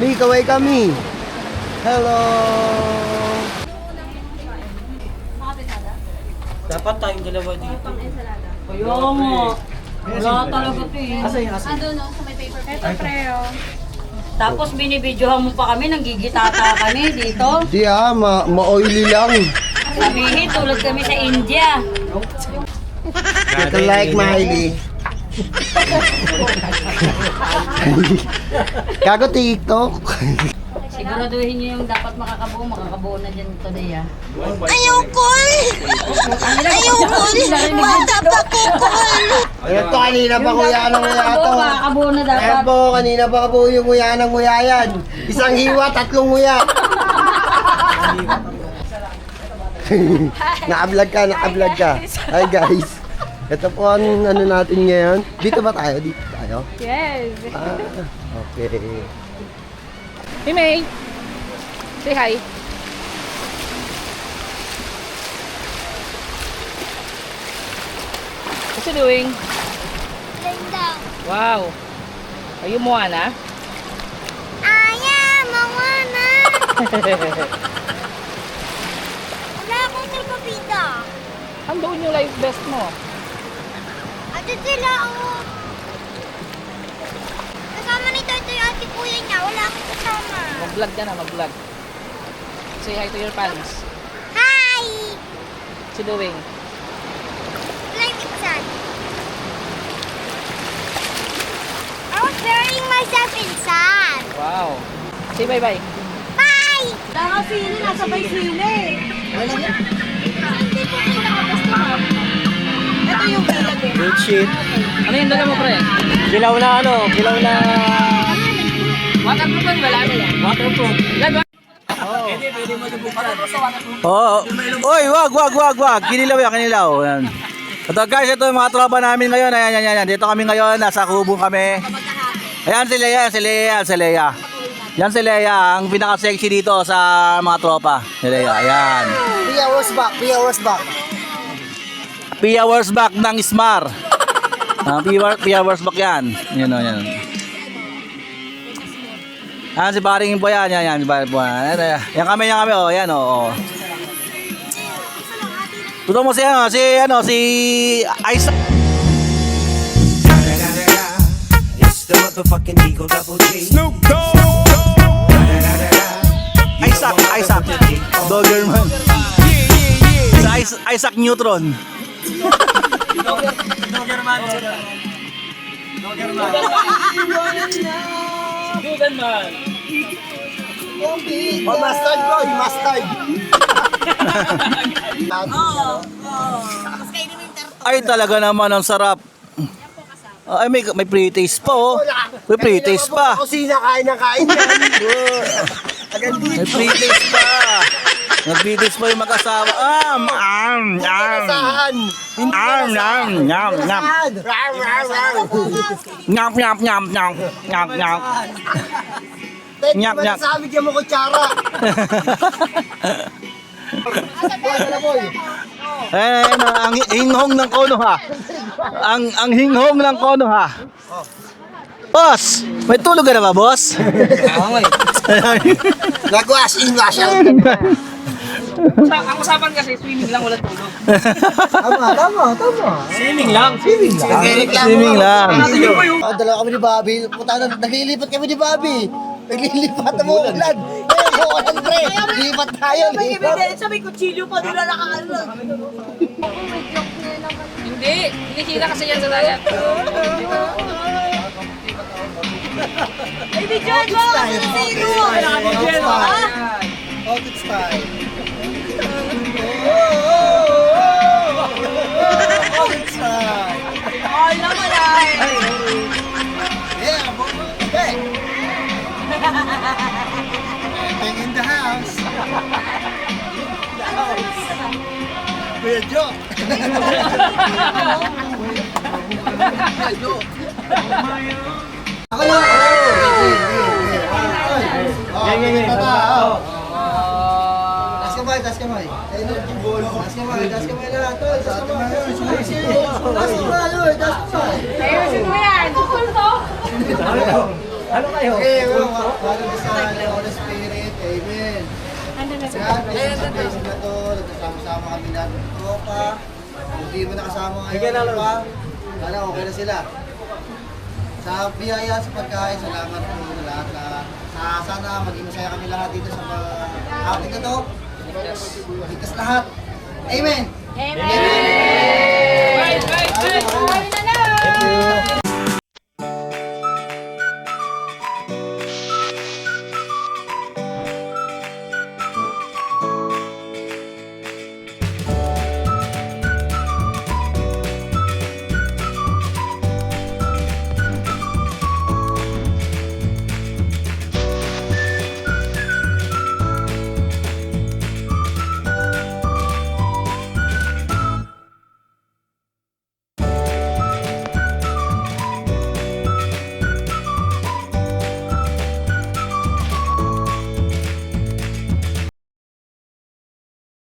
Mi, kaway kami. Hello. Dapat tayong dalawa dito. Kaya mo. Wala talaga ito eh. Ando no, sa may paper. Ito preo. Tapos binibidyohan mo pa kami, nanggigitata kami dito. Di ma-oily lang. Sabihin, tulad kami sa India. Like Miley. Gago TikTok. Siguraduhin niyo yung dapat makakabuo na dyan today ah. Ayoko! Ayoko! Bata pa ko ko! Ayan to, kanina pa kuya ng kuya to. Makakabuo na Ayan dapat. po, kanina pa po yung kuya ng kuya yan. Isang hiwa, 3 kuya. Naka-vlog ka. Hi guys. Ito po ang ano natin ngayon. Dito ba tayo? Dito tayo? Yes! Okay. Hey May! Say hi! What's you doing? Laying down. Wow! Are you Moana? Moana! Wala akong nagpapita. Andoon yung life best mo. Ate sila ako. Kasama ni Toy yung ate kuya niya. Wala akong kasama. Mag-vlog ka na, mag-vlog. Say hi to your fans. Hi! What's you doing? Playing inside. I was burying myself inside. Wow! Say bye-bye. Bye! Daka sili, nasa may sili. Hindi po kayo nakapastuhan. Ito yung bilag eh. Good shit. Ano yung dala mo, pre? Kilaw na kilaw na Waterproof ba? Wala na yan. waterproof. Pwede mo lubukan. Oo. Oy, wag. Kinilaw yan. Yan. Ito guys, ito yung mga tropa namin ngayon. Ayan. Dito kami ngayon, nasa kubo kami. Ayan si Leia. Yan si Leia, ang pinaka-sexy dito sa mga tropa. Si Leia, ayan. Pia Worsbach. Pia Worsbach ng Smar. Pia Worsbach yan. Yan. Ayan si Paring Impo yan. Si Paring Impo yan. Yan kami oh. Yan oh. Tuto mo si Isaac. It's the motherfucking Eagle Double G. Snoop Isaac. Dogerman. Si Isaac Newton. Duganman. Mustard boy, mustard. Ay talaga naman ang sarap. Ay may pre-taste pa oh. May pre-taste pa. Kusina, kain yan. Agad May dito. pre-taste pa. Nag-pre-taste pa yung mag-asawa. Kasahan. Nyak. Sabi niya mo kutsara. Boy. Ang hinghong ng Konoha. Ang hinghong ng Konoha. Boss, may tulog ka na ba, boss? Nag-wash in, wash out. Ang usapan kasi, swimming lang, walang tulog. Tama. Swimming lang. Swimming lang. Dalawa kami ni Bobby. Puta na, naglilipat kami ni Bobby. Naglilipat na mo ulan. Ayun, ulan pre. Lipat tayo. Sabi kutsilyo pa nila nakaano. Hindi, kinikita kasi yan sa dagat. Ay, bidyan mo! Sino? Audit style. Audit style. All naman ay! Yeah, okay. Bang in the house. Kuya Joe. Ako na. Tas kamay. Tas kamay na. Tas kamay. Ayusin mo yan! Tukul to! Ano kayo? Okay, Father, the Son, and Holy Spirit. Amen. Yan, isang blessing na to. Nagsama-sama kami lahat ng tropa. Kung di mo nakasama ngayon, pa, sana okay na sila. Sa biyaya, sa pagkain, salamat po sa lahat na sana maging masaya kami lahat dito sa outing na to. Ligtas lahat. Amen. Amen! Amen. Ayun na lang!